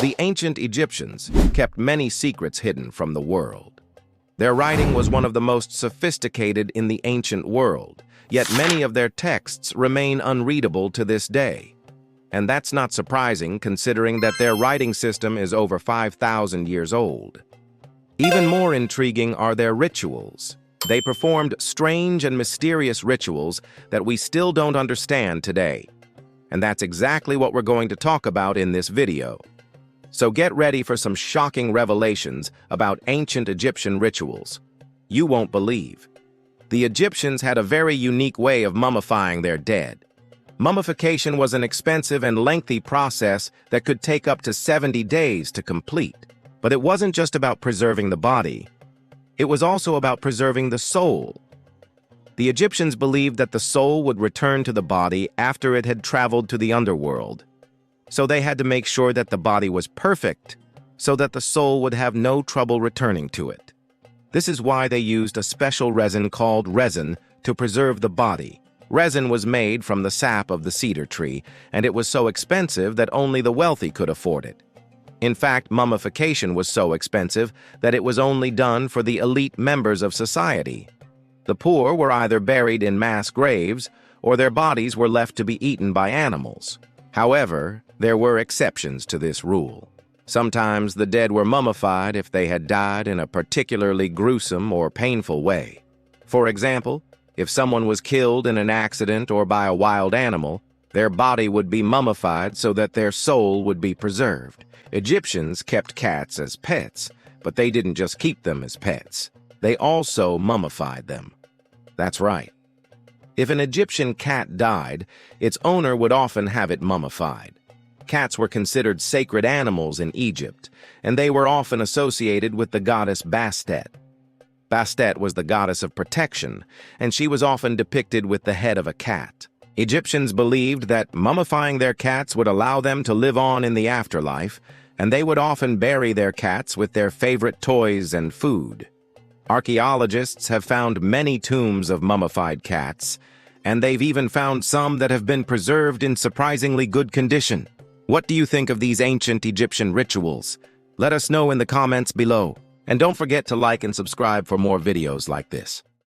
The ancient Egyptians kept many secrets hidden from the world. Their writing was one of the most sophisticated in the ancient world, yet many of their texts remain unreadable to this day. And that's not surprising considering that their writing system is over 5,000 years old. Even more intriguing are their rituals. They performed strange and mysterious rituals that we still don't understand today. And that's exactly what we're going to talk about in this video. So get ready for some shocking revelations about ancient Egyptian rituals. You won't believe. The Egyptians had a very unique way of mummifying their dead. Mummification was an expensive and lengthy process that could take up to 70 days to complete. But it wasn't just about preserving the body. It was also about preserving the soul. The Egyptians believed that the soul would return to the body after it had traveled to the underworld. So they had to make sure that the body was perfect, so that the soul would have no trouble returning to it. This is why they used a special resin called resin to preserve the body. Resin was made from the sap of the cedar tree, and it was so expensive that only the wealthy could afford it. In fact, mummification was so expensive that it was only done for the elite members of society. The poor were either buried in mass graves, or their bodies were left to be eaten by animals. However, there were exceptions to this rule. Sometimes the dead were mummified if they had died in a particularly gruesome or painful way. For example, if someone was killed in an accident or by a wild animal, their body would be mummified so that their soul would be preserved. Egyptians kept cats as pets, but they didn't just keep them as pets. They also mummified them. That's right. If an Egyptian cat died, its owner would often have it mummified. Cats were considered sacred animals in Egypt, and they were often associated with the goddess Bastet. Bastet was the goddess of protection, and she was often depicted with the head of a cat. Egyptians believed that mummifying their cats would allow them to live on in the afterlife, and they would often bury their cats with their favorite toys and food. Archaeologists have found many tombs of mummified cats, and they've even found some that have been preserved in surprisingly good condition. What do you think of these ancient Egyptian rituals? Let us know in the comments below. And don't forget to like and subscribe for more videos like this.